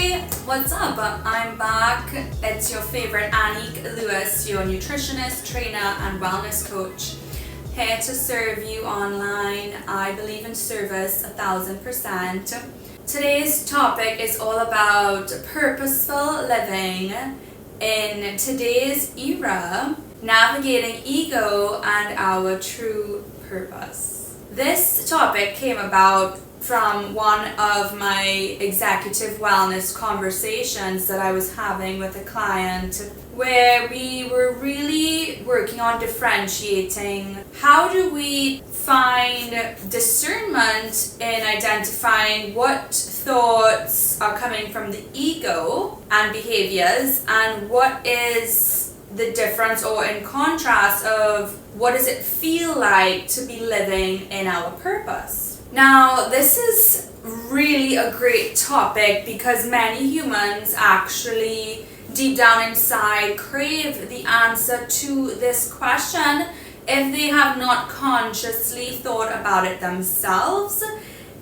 Hey, what's up? I'm back. It's your favorite Annick Lewis, your nutritionist, trainer, and wellness coach. Here to serve you online. I believe in service 1000%. Today's topic is all about purposeful living in today's era, navigating ego and our true purpose. This topic came about from one of my executive wellness conversations that I was having with a client, where we were really working on differentiating how do we find discernment in identifying what thoughts are coming from the ego and behaviors, and what is the difference or in contrast of what does it feel like to be living in our purpose. Now, this is really a great topic because many humans actually deep down inside crave the answer to this question if they have not consciously thought about it themselves.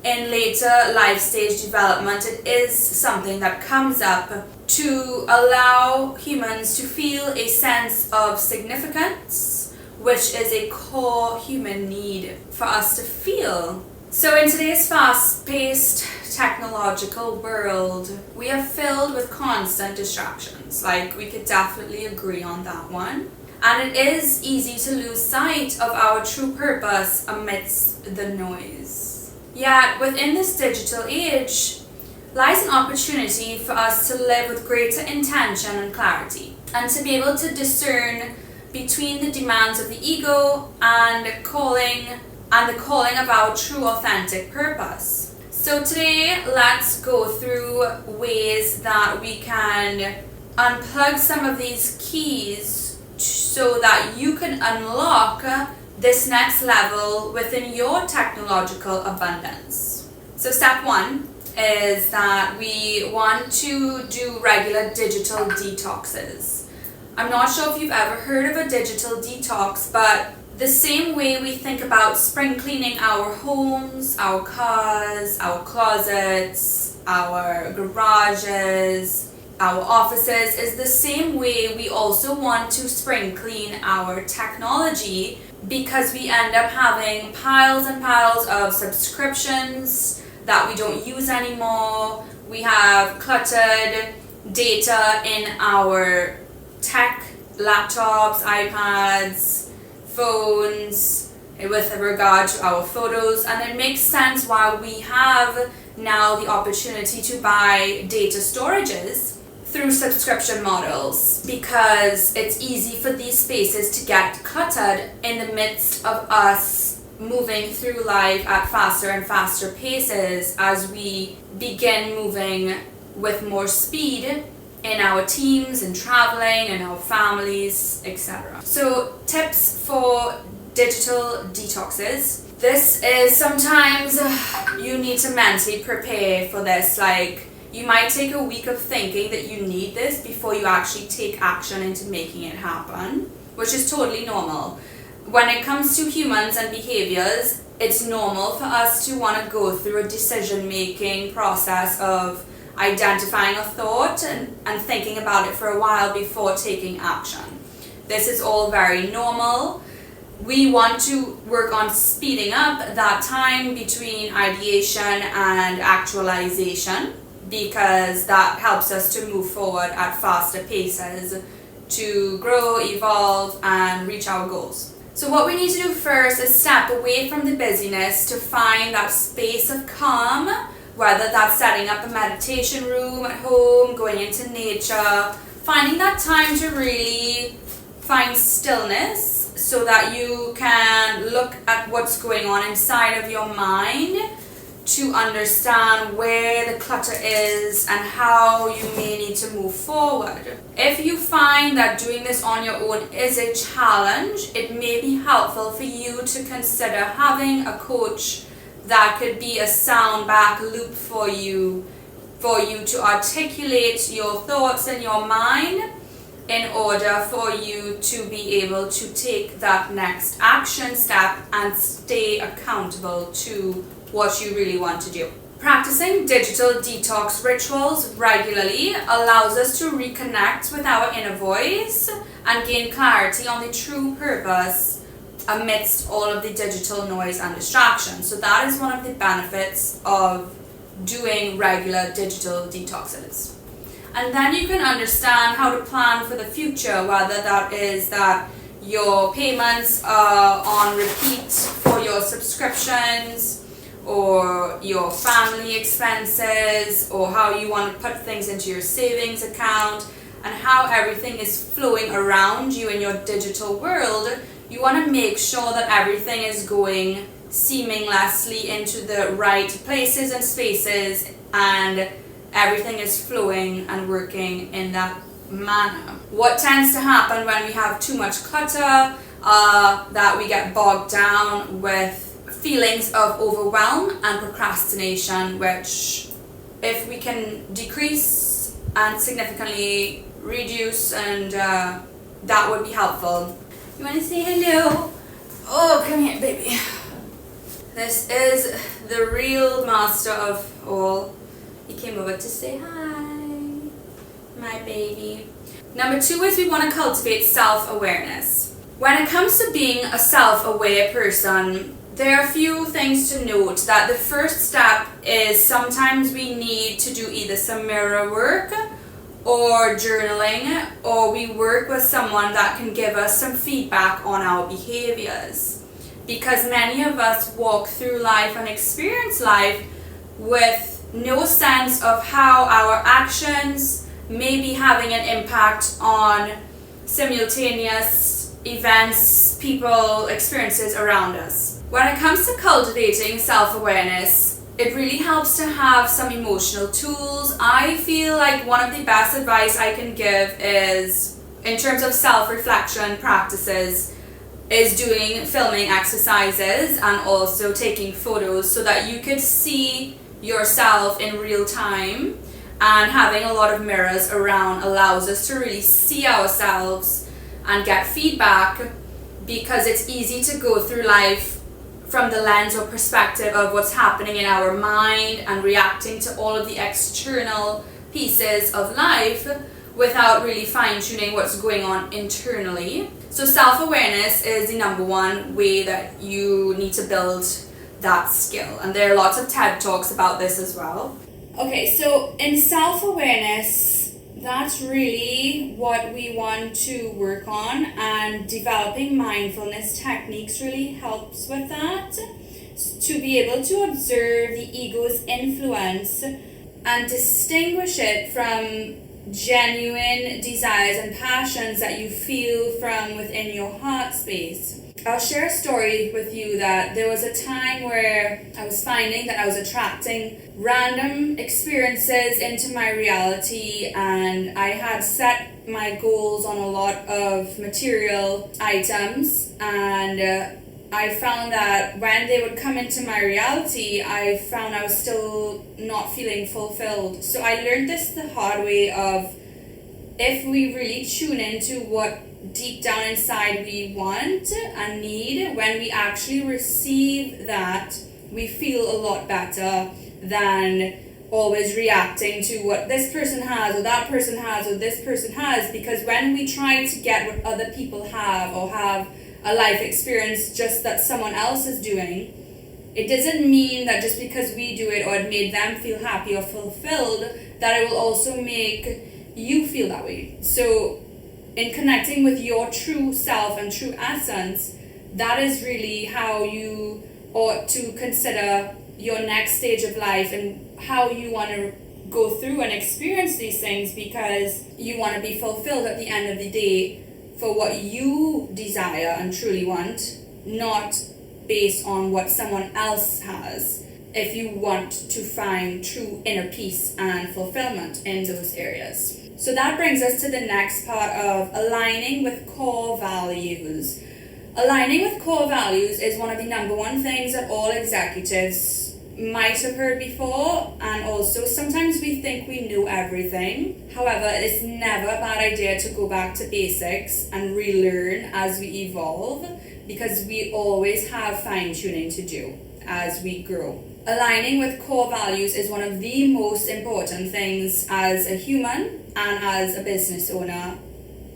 In later life stage development, it is something that comes up to allow humans to feel a sense of significance, which is a core human need for us to feel. So in today's fast-paced technological world, we are filled with constant distractions. Like, we could definitely agree on that one. And it is easy to lose sight of our true purpose amidst the noise. Yet, within this digital age, lies an opportunity for us to live with greater intention and clarity, and to be able to discern between the demands of the ego and the calling of our true authentic purpose. So today, let's go through ways that we can unplug some of these keys so that you can unlock this next level within your technological abundance. So step one is that we want to do regular digital detoxes. I'm not sure if you've ever heard of a digital detox, but the same way we think about spring cleaning our homes, our cars, our closets, our garages, our offices, is the same way we also want to spring clean our technology, because we end up having piles and piles of subscriptions that we don't use anymore. We have cluttered data in our tech, laptops, iPads, phones, with regard to our photos, and it makes sense why we have now the opportunity to buy data storages through subscription models, because it's easy for these spaces to get cluttered in the midst of us moving through life at faster and faster paces as we begin moving with more speed in our teams, in traveling, in our families, etc. So tips for digital detoxes. This is sometimes you need to mentally prepare for this. Like, you might take a week of thinking that you need this before you actually take action into making it happen, which is totally normal. When it comes to humans and behaviors, it's normal for us to want to go through a decision-making process of identifying a thought and thinking about it for a while before taking action. This is all very normal. We want to work on speeding up that time between ideation and actualization, because that helps us to move forward at faster paces to grow, evolve, and reach our goals. So what we need to do first is step away from the busyness to find that space of calm, whether that's setting up a meditation room at home, going into nature, finding that time to really find stillness so that you can look at what's going on inside of your mind to understand where the clutter is and how you may need to move forward. If you find that doing this on your own is a challenge, it may be helpful for you to consider having a coach that could be a sound back loop for you to articulate your thoughts in your mind in order for you to be able to take that next action step and stay accountable to what you really want to do. Practicing digital detox rituals regularly allows us to reconnect with our inner voice and gain clarity on the true purpose amidst all of the digital noise and distractions. So that is one of the benefits of doing regular digital detoxes. And then you can understand how to plan for the future, whether that is that your payments are on repeat for your subscriptions or your family expenses, or how you want to put things into your savings account, and how everything is flowing around you in your digital world. You want to make sure that everything is going seamlessly into the right places and spaces, and everything is flowing and working in that manner. What tends to happen when we have too much clutter, that we get bogged down with feelings of overwhelm and procrastination, which if we can decrease and significantly reduce, and that would be helpful. You want to say hello? Oh, come here, baby. This is the real master of all. He came over to say hi, my baby. Number 2 is we want to cultivate self-awareness. When it comes to being a self-aware person, there are a few things to note. That the first step is sometimes we need to do either some mirror work or journaling, or we work with someone that can give us some feedback on our behaviors. Because many of us walk through life and experience life with no sense of how our actions may be having an impact on simultaneous events, people, experiences around us. When it comes to cultivating self-awareness, it really helps to have some emotional tools. I feel like one of the best advice I can give is, in terms of self-reflection practices, is doing filming exercises and also taking photos so that you could see yourself in real time. And having a lot of mirrors around allows us to really see ourselves and get feedback, because it's easy to go through life from the lens or perspective of what's happening in our mind and reacting to all of the external pieces of life without really fine-tuning what's going on internally. So self-awareness is the number one way that you need to build that skill, and there are lots of TED Talks about this as well. Okay, so in self-awareness, that's really what we want to work on, and developing mindfulness techniques really helps with that, to be able to observe the ego's influence and distinguish it from genuine desires and passions that you feel from within your heart space. I'll share a story with you that there was a time where I was finding that I was attracting random experiences into my reality, and I had set my goals on a lot of material items, and I found that when they would come into my reality, I found I was still not feeling fulfilled. So I learned this the hard way of, if we really tune into what deep down inside we want and need, when we actually receive that, we feel a lot better than always reacting to what this person has or that person has or this person has. Because when we try to get what other people have, or have a life experience just that someone else is doing, it doesn't mean that just because we do it or it made them feel happy or fulfilled, that it will also make you feel that way. So in connecting with your true self and true essence, that is really how you ought to consider your next stage of life and how you want to go through and experience these things, because you want to be fulfilled at the end of the day for what you desire and truly want, not based on what someone else has, if you want to find true inner peace and fulfillment in those areas. So that brings us to the next part of aligning with core values. Aligning with core values is one of the number one things that all executives might have heard before, and also sometimes we think we know everything. However, it's never a bad idea to go back to basics and relearn as we evolve, because we always have fine-tuning to do as we grow. Aligning with core values is one of the most important things as a human and as a business owner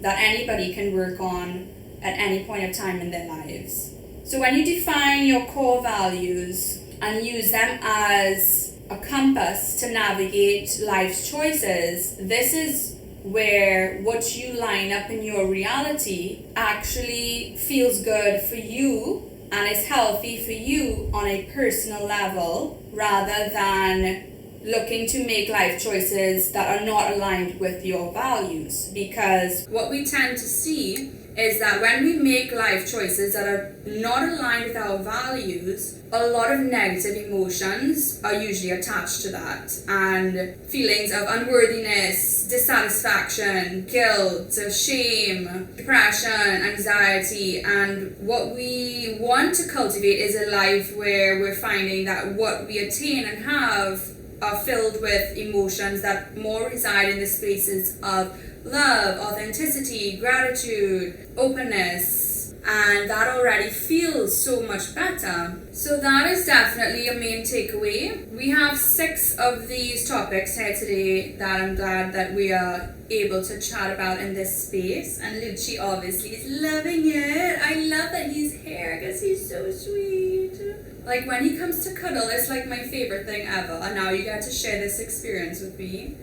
that anybody can work on at any point of time in their lives. So when you define your core values and use them as a compass to navigate life's choices, this is where what you line up in your reality actually feels good for you and is healthy for you on a personal level, rather than looking to make life choices that are not aligned with your values. Because what we tend to see is that when we make life choices that are not aligned with our values, a lot of negative emotions are usually attached to that, and feelings of unworthiness, dissatisfaction, guilt, shame, depression, anxiety. And what we want to cultivate is a life where we're finding that what we attain and have are filled with emotions that more reside in the spaces of love, authenticity, gratitude, openness, and that already feels so much better. So that is definitely a main takeaway. We have 6 of these topics here today that I'm glad that we are able to chat about in this space, and Lucci obviously is loving it. I love that he's here because he's so sweet. Like, when he comes to cuddle, it's like my favorite thing ever, and now you get to share this experience with me.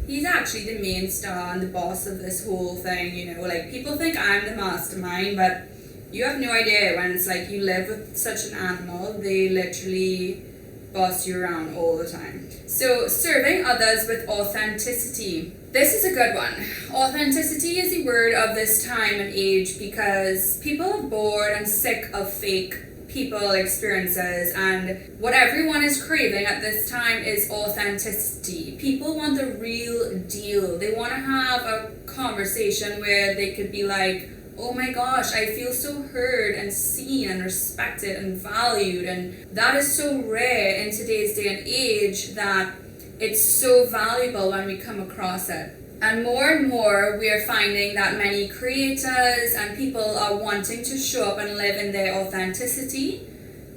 He's actually the main star and the boss of this whole thing, you know. Like, people think I'm the mastermind, but you have no idea when it's like you live with such an animal. They literally boss you around all the time. So, serving others with authenticity. This is a good one. Authenticity is the word of this time and age because people are bored and sick of fake people experiences, and what everyone is craving at this time is authenticity. People want the real deal. They want to have a conversation where they could be like, oh my gosh, I feel so heard and seen and respected and valued. And that is so rare in today's day and age that it's so valuable when we come across it. And more we are finding that many creators and people are wanting to show up and live in their authenticity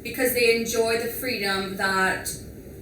because they enjoy the freedom that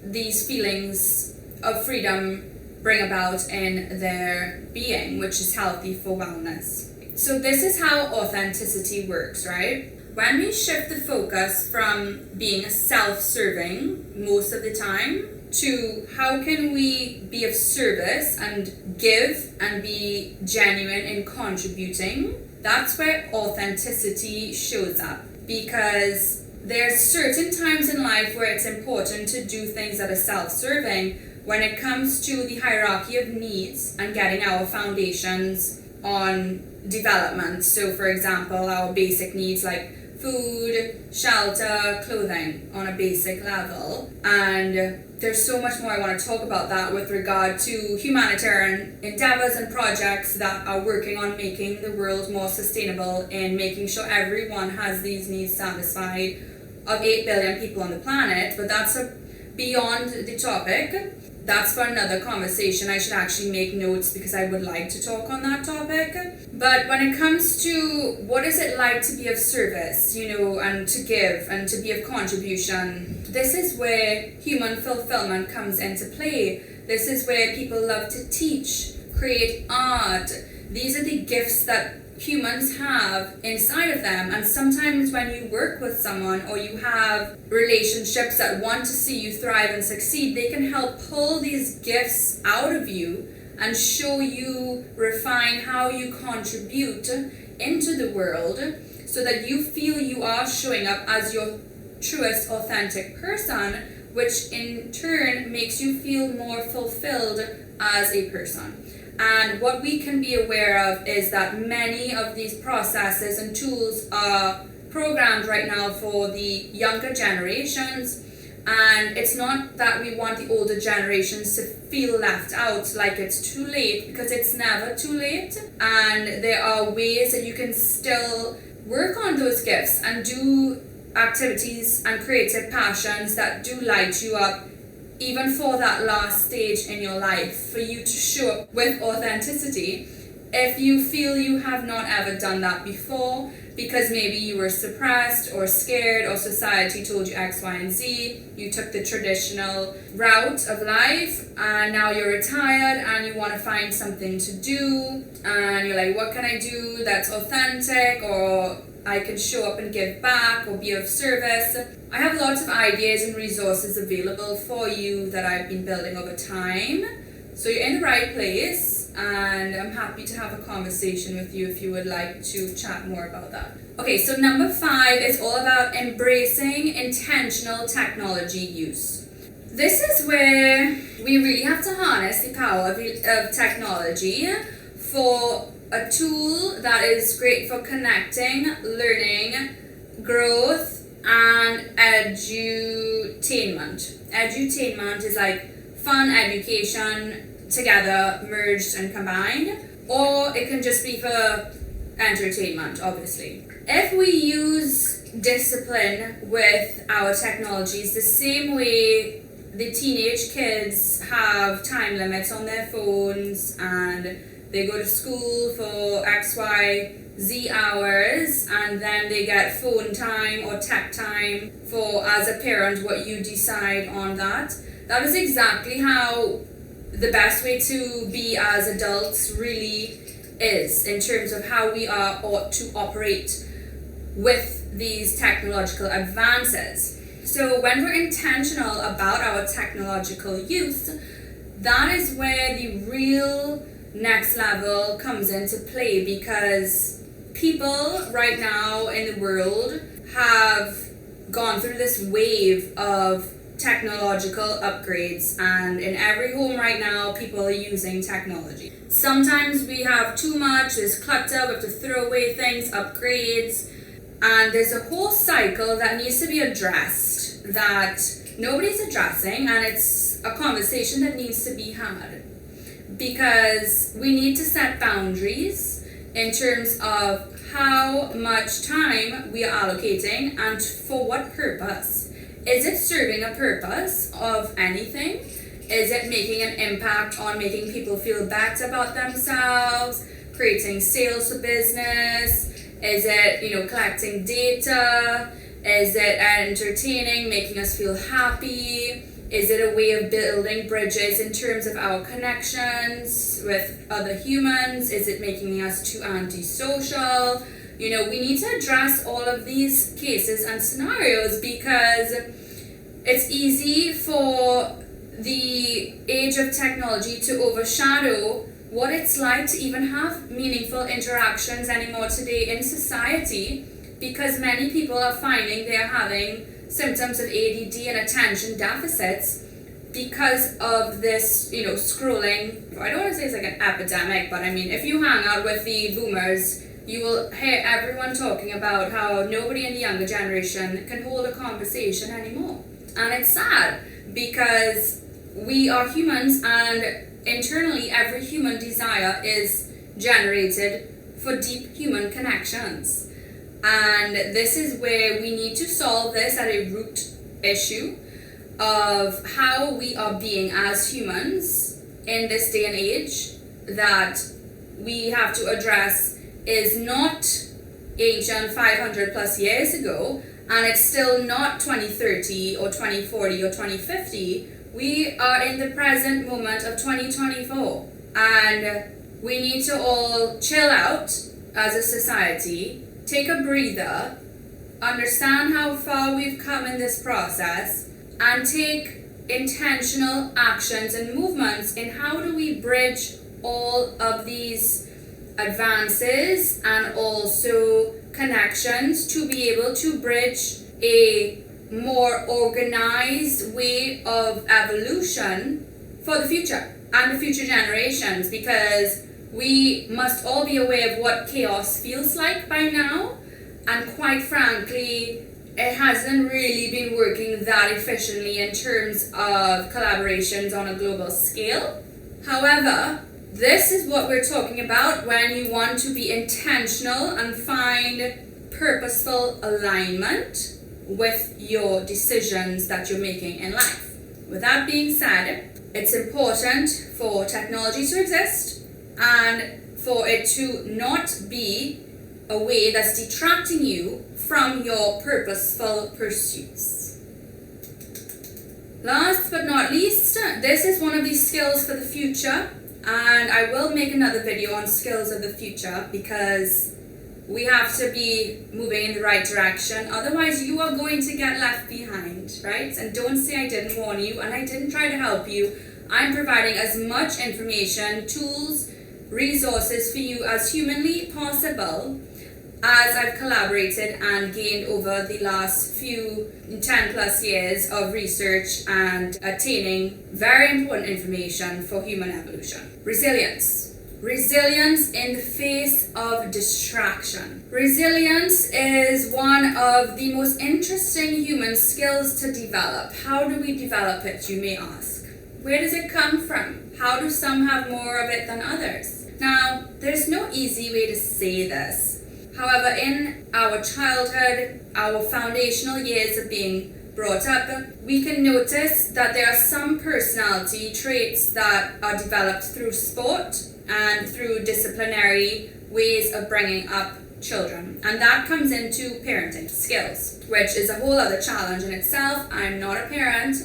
these feelings of freedom bring about in their being, which is healthy for wellness. So this is how authenticity works, right? When we shift the focus from being self-serving most of the time to how can we be of service and give and be genuine in contributing, that's where authenticity shows up. Because there's certain times in life where it's important to do things that are self-serving when it comes to the hierarchy of needs and getting our foundations on development. So for example, our basic needs like food, shelter, clothing on a basic level. And there's so much more I want to talk about that with regard to humanitarian endeavors and projects that are working on making the world more sustainable and making sure everyone has these needs satisfied of 8 billion people on the planet. But that's beyond the topic. That's for another conversation. I should actually make notes because I would like to talk on that topic. But when it comes to what is it like to be of service, you know, and to give and to be of contribution, this is where human fulfillment comes into play. This is where people love to teach, create art. These are the gifts that humans have inside of them, and sometimes when you work with someone or you have relationships that want to see you thrive and succeed, they can help pull these gifts out of you and show you, refine how you contribute into the world so that you feel you are showing up as your truest authentic person, which in turn makes you feel more fulfilled as a person. And what we can be aware of is that many of these processes and tools are programmed right now for the younger generations, and it's not that we want the older generations to feel left out like it's too late, because it's never too late, and there are ways that you can still work on those gifts and do activities and creative passions that do light you up even for that last stage in your life, for you to show up with authenticity. If you feel you have not ever done that before, because maybe you were suppressed or scared or society told you X, Y, and Z. You took the traditional route of life and now you're retired and you want to find something to do and you're like, what can I do that's authentic, or I can show up and give back or be of service. I have lots of ideas and resources available for you that I've been building over time. So you're in the right place, and I'm happy to have a conversation with you if you would like to chat more about that. Okay, so number 5 is all about embracing intentional technology use. This is where we really have to harness the power of technology for a tool that is great for connecting, learning, growth, and edutainment. Edutainment is like fun education together, merged and combined, or it can just be for entertainment, obviously. If we use discipline with our technologies the same way the teenage kids have time limits on their phones and they go to school for X, Y, Z hours and then they get phone time or tech time for, as a parent, what you decide on that. That is exactly how the best way to be as adults really is, in terms of how we ought to operate with these technological advances. So when we're intentional about our technological use, that is where the real next level comes into play, because people right now in the world have gone through this wave of technological upgrades, and in every home right now people are using technology. Sometimes we have too much, there's clutter, we have to throw away things, upgrades, and there's a whole cycle that needs to be addressed that nobody's addressing, and it's a conversation that needs to be had, because we need to set boundaries in terms of how much time we are allocating and for what purpose. Is it serving a purpose of anything? Is it making an impact on making people feel better about themselves, creating sales for business? Is it, collecting data? Is it entertaining, making us feel happy? Is it a way of building bridges in terms of our connections with other humans? Is it making us too antisocial? We need to address all of these cases and scenarios, because it's easy for the age of technology to overshadow what it's like to even have meaningful interactions anymore today in society, because many people are finding they're having symptoms of ADD and attention deficits because of this, scrolling. I don't want to say it's like an epidemic, but I mean, if you hang out with the boomers, you will hear everyone talking about how nobody in the younger generation can hold a conversation anymore. And it's sad, because we are humans, and internally every human desire is generated for deep human connections. And this is where we need to solve this at a root issue of how we are being as humans in this day and age, that we have to address is not ancient 500 plus years ago, and it's still not 2030 or 2040 or 2050. We are in the present moment of 2024, and we need to all chill out as a society, take a breather, understand how far we've come in this process, and take intentional actions and movements in how do we bridge all of these advances and also connections to be able to bridge a more organized way of evolution for the future and the future generations, because we must all be aware of what chaos feels like by now, and quite frankly it hasn't really been working that efficiently in terms of collaborations on a global scale. However, this is what we're talking about when you want to be intentional and find purposeful alignment with your decisions that you're making in life. With that being said, it's important for technology to exist and for it to not be a way that's detracting you from your purposeful pursuits. Last but not least, this is one of these skills for the future, and I will make another video on skills of the future because we have to be moving in the right direction, otherwise you are going to get left behind, right? And don't say I didn't warn you and I didn't try to help you. I'm providing as much information, tools, resources for you as humanly possible as I've collaborated and gained over the last few 10 plus years of research and attaining very important information for human evolution. Resilience. Resilience in the face of distraction. Resilience is one of the most interesting human skills to develop. How do we develop it, you may ask? Where does it come from? How do some have more of it than others? Now, there's no easy way to say this. However, in our childhood, our foundational years of being brought up, we can notice that there are some personality traits that are developed through sport and through disciplinary ways of bringing up children. And that comes into parenting skills, which is a whole other challenge in itself. I'm not a parent.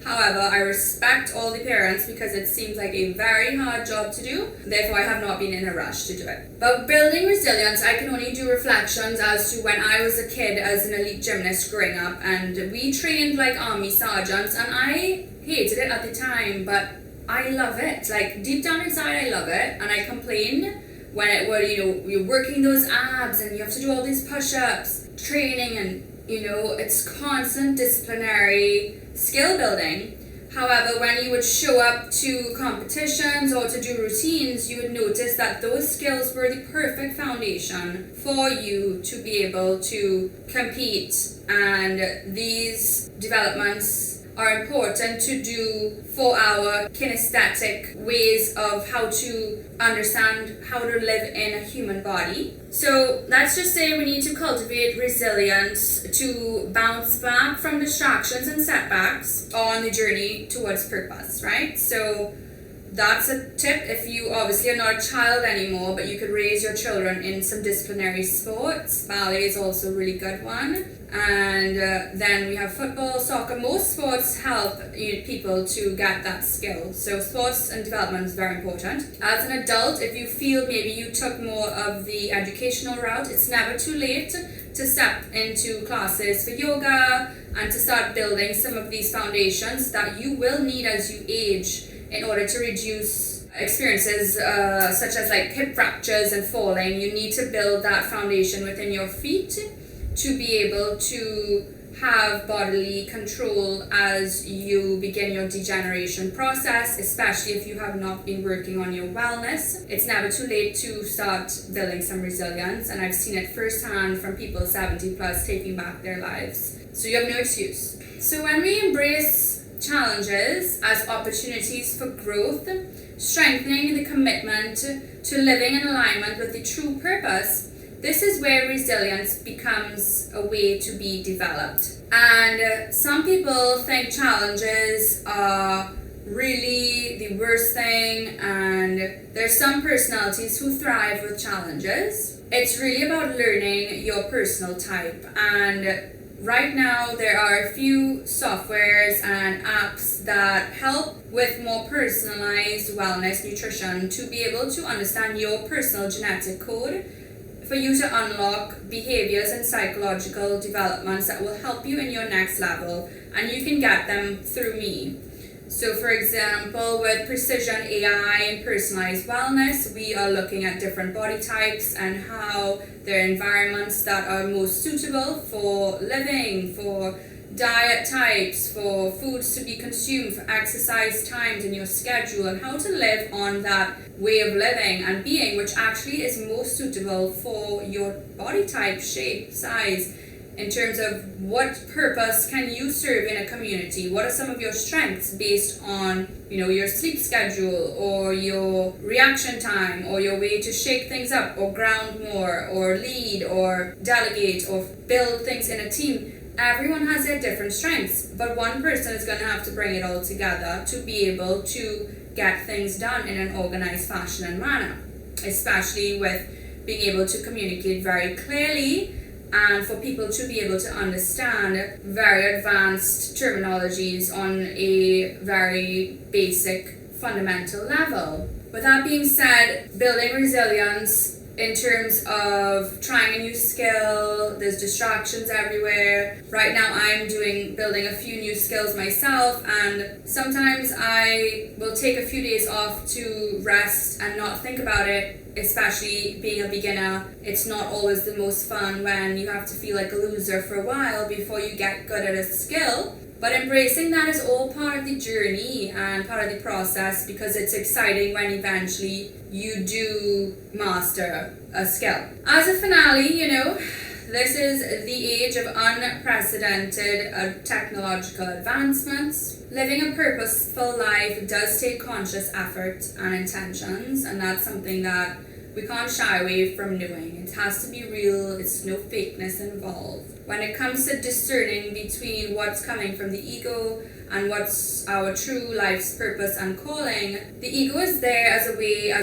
However, I respect all the parents because it seems like a very hard job to do. Therefore, I have not been in a rush to do it. But building resilience, I can only do reflections as to when I was a kid as an elite gymnast growing up, and we trained like army sergeants, and I hated it at the time, but I love it. Like deep down inside, I love it, and I complain when you're working those abs and you have to do all these push-ups, training, and it's constant disciplinary skill building. However, when you would show up to competitions or to do routines, you would notice that those skills were the perfect foundation for you to be able to compete, and these developments are important to do for our kinesthetic ways of how to understand how to live in a human body. So let's just say we need to cultivate resilience to bounce back from distractions and setbacks on the journey towards purpose, right? So that's a tip if you obviously are not a child anymore, but you could raise your children in some disciplinary sports. Ballet is also a really good one. And then we have football, soccer. Most sports help people to get that skill. So sports and development is very important. As an adult, if you feel maybe you took more of the educational route, it's never too late to step into classes for yoga and to start building some of these foundations that you will need as you age in order to reduce experiences such as like hip fractures and falling. You need to build that foundation within your feet to be able to have bodily control as you begin your degeneration process, especially if you have not been working on your wellness. It's never too late to start building some resilience, and I've seen it firsthand from people 70 plus taking back their lives. So you have no excuse. So when we embrace challenges as opportunities for growth, strengthening the commitment to living in alignment with the true purpose, this is where resilience becomes a way to be developed. And some people think challenges are really the worst thing, and there's some personalities who thrive with challenges. It's really about learning your personal type, and right now there are a few softwares and apps that help with more personalized wellness nutrition to be able to understand your personal genetic code, for you to unlock behaviors and psychological developments that will help you in your next level, and you can get them through me. So for example, with Precision AI and Personalized Wellness, we are looking at different body types and how there are environments that are most suitable for living, for diet types, for foods to be consumed, for exercise times in your schedule, and how to live on that way of living and being which actually is most suitable for your body type, shape, size, in terms of what purpose can you serve in a community. What are some of your strengths based on your sleep schedule or your reaction time or your way to shake things up or ground more or lead or delegate or build things in a team. Everyone has their different strengths, but one person is going to have to bring it all together to be able to get things done in an organized fashion and manner, especially with being able to communicate very clearly and for people to be able to understand very advanced terminologies on a very basic fundamental level. With that being said, building resilience in terms of trying a new skill, there's distractions everywhere. Right now I'm building a few new skills myself, and sometimes I will take a few days off to rest and not think about it. Especially being a beginner, it's not always the most fun when you have to feel like a loser for a while before you get good at a skill. But embracing that is all part of the journey and part of the process, because it's exciting when eventually you do master a skill. As a finale, this is the age of unprecedented technological advancements. Living a purposeful life does take conscious effort and intentions, and that's something that we can't shy away from doing. It has to be real, it's no fakeness involved. When it comes to discerning between what's coming from the ego and what's our true life's purpose and calling, the ego is there as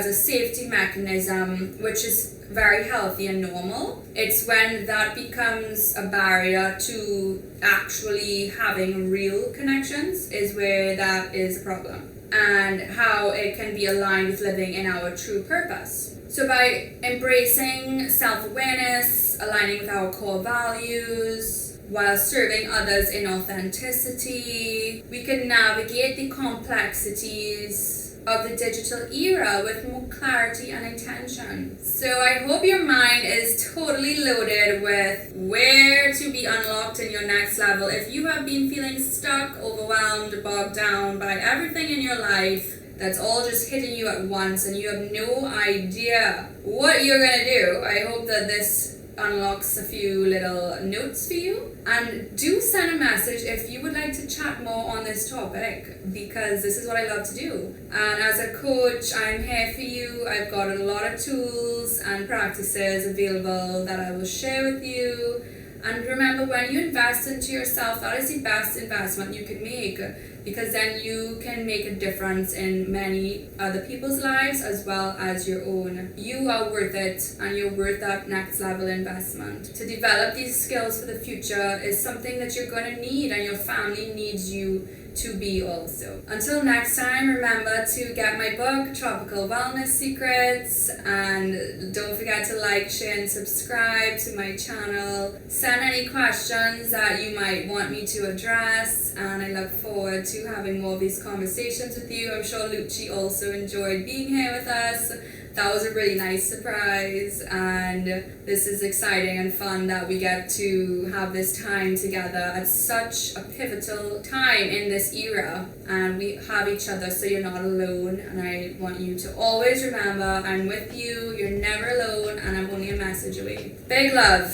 a safety mechanism, which is very healthy and normal. It's when that becomes a barrier to actually having real connections is where that is a problem, and how it can be aligned with living in our true purpose. So by embracing self-awareness, aligning with our core values, while serving others in authenticity, we can navigate the complexities of the digital era with more clarity and intention. So I hope your mind is totally loaded with where to be unlocked in your next level. If you have been feeling stuck, overwhelmed, bogged down by everything in your life, that's all just hitting you at once and you have no idea what you're gonna do, I hope that this unlocks a few little notes for you. And do send a message if you would like to chat more on this topic, because this is what I love to do. And as a coach, I'm here for you. I've got a lot of tools and practices available that I will share with you. And remember, when you invest into yourself, that is the best investment you can make, because then you can make a difference in many other people's lives as well as your own. You are worth it, and you're worth that next level investment. To develop these skills for the future is something that you're going to need, and your family needs you to be also. Until next time, remember to get my book, Tropical Wellness Secrets, and don't forget to like, share, and subscribe to my channel. Send any questions that you might want me to address, and I look forward to having more of these conversations with you. I'm sure Lucci also enjoyed being here with us. That was a really nice surprise, and this is exciting and fun that we get to have this time together at such a pivotal time in this era, and we have each other, so you're not alone. And I want you to always remember, I'm with you, you're never alone, and I'm only a message away. Big love.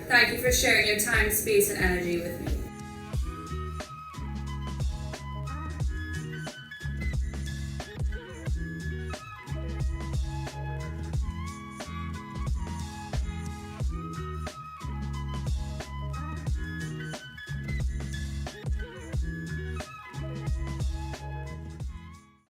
Thank you for sharing your time, space, and energy with me.